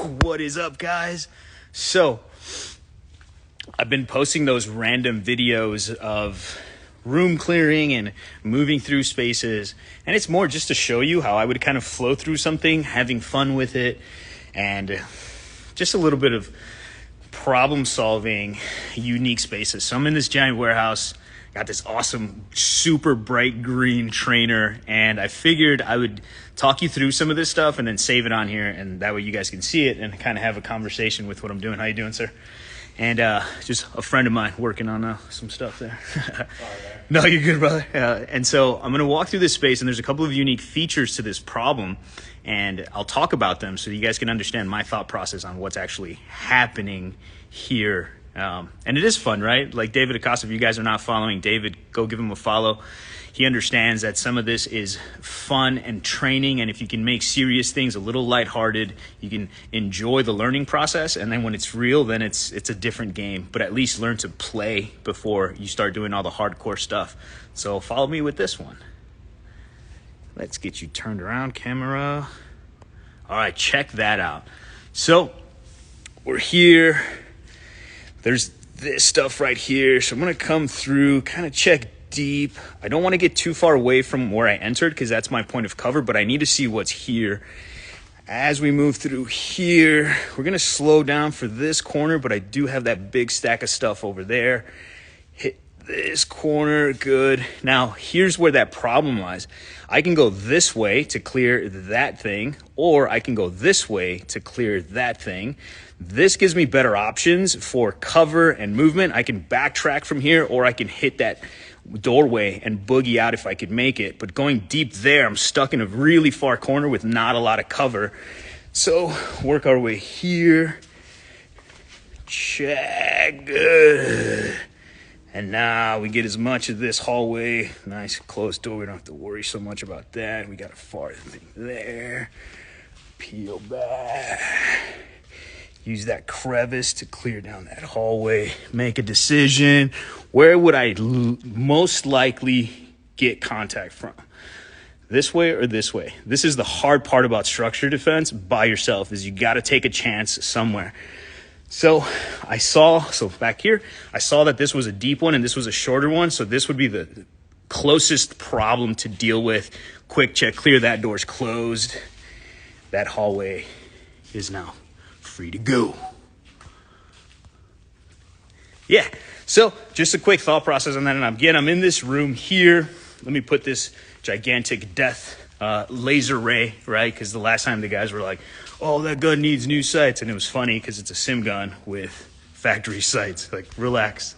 What is up, guys? So I've been posting those random videos of room clearing and moving through spaces, and it's more just to show you how I would kind of flow through something, having fun with it, and just a little bit of problem solving unique spaces. So I'm in this giant warehouse, got this awesome super bright green trainer, and I figured I would talk you through some of this stuff and then save it on here, and that way you guys can see it and kind of have a conversation with what I'm doing. How you doing, sir? And just a friend of mine working on some stuff there. No, you're good, brother. And so I'm going to walk through this space, and there's a couple of unique features to this problem, and I'll talk about them so you guys can understand my thought process on what's actually happening here. And it is fun, right? Like David Acosta, if you guys are not following David, go give him a follow. He understands that some of this is fun and training, and if you can make serious things a little lighthearted, you can enjoy the learning process, and then when it's real, then it's a different game. But at least learn to play before you start doing all the hardcore stuff. So follow me with this one. Let's get you turned around, camera. All right, check that out. So we're here. There's this stuff right here. So I'm gonna come through, kind of check deep. I don't want to get too far away from where I entered because that's my point of cover, but I need to see what's here. As we move through here, we're going to slow down for this corner, but I do have that big stack of stuff over there. Hit this corner, good. Now, here's where that problem lies. I can go this way to clear that thing, or I can go this way to clear that thing. This gives me better options for cover and movement. I can backtrack from here, or I can hit that doorway and boogie out if I could make it. But going deep there, I'm stuck in a really far corner with not a lot of cover. So work our way here. Check, good. And now we get as much of this hallway. Nice closed door. We don't have to worry so much about that. We got a far thing there. Peel back. Use that crevice to clear down that hallway. Make a decision. Where would I most likely get contact from? This way or this way? This is the hard part about structure defense by yourself, is you got to take a chance somewhere. So back here, I saw that this was a deep one and this was a shorter one. So this would be the closest problem to deal with. Quick check, clear, that door's closed. That hallway is now free to go. Yeah, so just a quick thought process on that. And again, I'm in this room here. Let me put this gigantic death laser ray, right? Because the last time the guys were like, oh, that gun needs new sights. And it was funny because it's a sim gun with factory sights. Like, relax.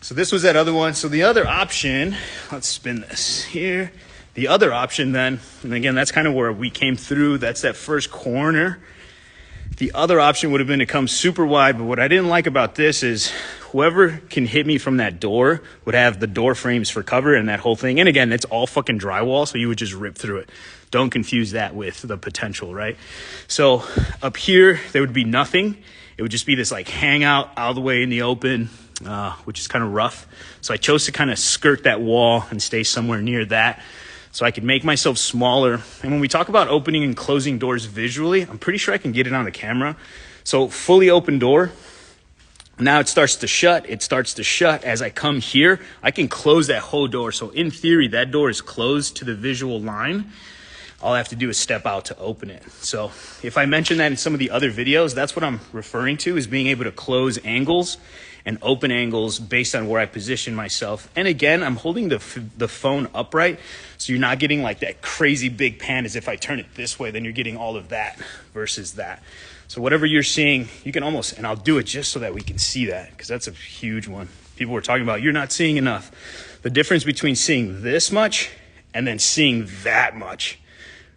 So this was that other one. So the other option, let's spin this here. The other option then, and again, that's kind of where we came through. That's that first corner. The other option would have been to come super wide, but what I didn't like about this is whoever can hit me from that door would have the door frames for cover and that whole thing. And again, it's all fucking drywall, so you would just rip through it. Don't confuse that with the potential, right? So up here, there would be nothing. It would just be this like hangout all the way in the open, which is kind of rough. So I chose to kind of skirt that wall and stay somewhere near that, so I could make myself smaller. And when we talk about opening and closing doors visually, I'm pretty sure I can get it on the camera. So fully open door. Now it starts to shut. It starts to shut. As I come here, I can close that whole door. So in theory, that door is closed to the visual line. All I have to do is step out to open it. So if I mention that in some of the other videos, that's what I'm referring to, is being able to close angles and open angles based on where I position myself. And again, I'm holding the phone upright, so you're not getting like that crazy big pan as if I turn it this way, then you're getting all of that versus that. So whatever you're seeing, you can almost, and I'll do it just so that we can see that, because that's a huge one. People were talking about, you're not seeing enough. The difference between seeing this much and then seeing that much,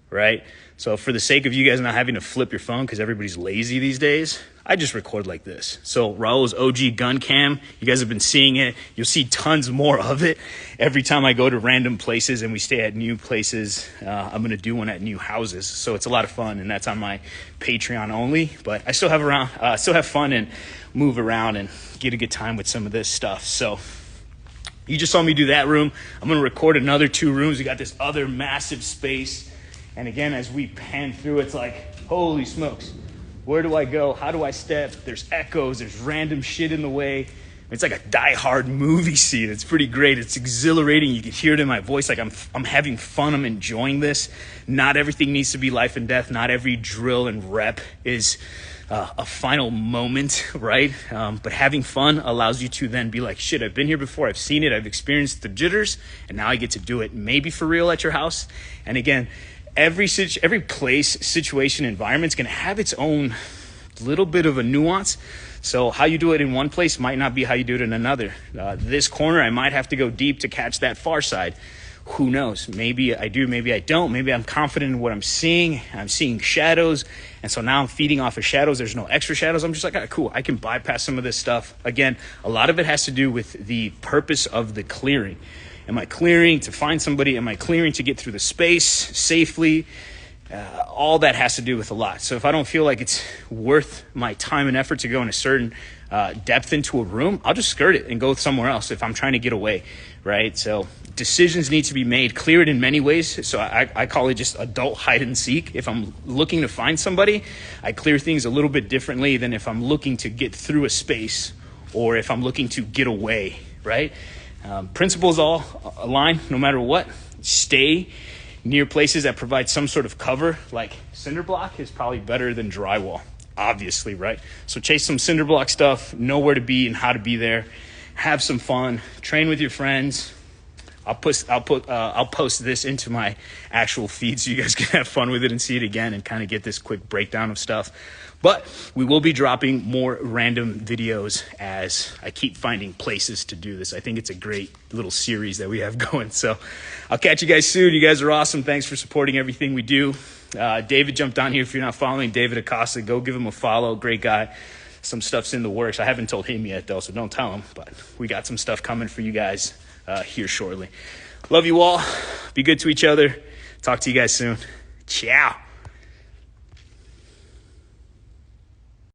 right? So for the sake of you guys not having to flip your phone because everybody's lazy these days, I just record like this. So Raul's OG gun cam, you guys have been seeing it. You'll see tons more of it every time I go to random places and we stay at new places. I'm going to do one at new houses. So it's a lot of fun, and that's on my Patreon only. But I still have fun and move around and get a good time with some of this stuff. So you just saw me do that room. I'm going to record another 2 rooms. We got this other massive space. And again, as we pan through, it's like, holy smokes. Where do I go? How do I step? There's echoes. There's random shit in the way. It's like a Die Hard movie scene. It's pretty great. It's exhilarating. You can hear it in my voice. Like I'm having fun. I'm enjoying this. Not everything needs to be life and death. Not every drill and rep is a final moment, right? But having fun allows you to then be like, shit, I've been here before. I've seen it. I've experienced the jitters, and now I get to do it maybe for real at your house. And again, every place, situation, environment's going to have its own little bit of a nuance. So how you do it in one place might not be how you do it in another. This corner, I might have to go deep to catch that far side. Who knows? Maybe I do, maybe I don't. Maybe I'm confident in what I'm seeing. I'm seeing shadows. And so now I'm feeding off of shadows. There's no extra shadows. I'm just like, cool, I can bypass some of this stuff. Again, a lot of it has to do with the purpose of the clearing. Am I clearing to find somebody? Am I clearing to get through the space safely? All that has to do with a lot. So if I don't feel like it's worth my time and effort to go in a certain depth into a room, I'll just skirt it and go somewhere else if I'm trying to get away, right? So decisions need to be made. Clear it in many ways. So I call it just adult hide and seek. If I'm looking to find somebody, I clear things a little bit differently than if I'm looking to get through a space or if I'm looking to get away, right? Principles all align no matter what. Stay near places that provide some sort of cover, like cinder block is probably better than drywall, obviously, right? So chase some cinder block stuff, know where to be and how to be there, have some fun, train with your friends. I'll post this into my actual feed so you guys can have fun with it and see it again and kind of get this quick breakdown of stuff. But we will be dropping more random videos as I keep finding places to do this. I think it's a great little series that we have going. So I'll catch you guys soon. You guys are awesome. Thanks for supporting everything we do. David jumped on here. If you're not following David Acosta, go give him a follow. Great guy. Some stuff's in the works. I haven't told him yet, though, so don't tell him. But we got some stuff coming for you guys here shortly. Love you all. Be good to each other. Talk to you guys soon. Ciao.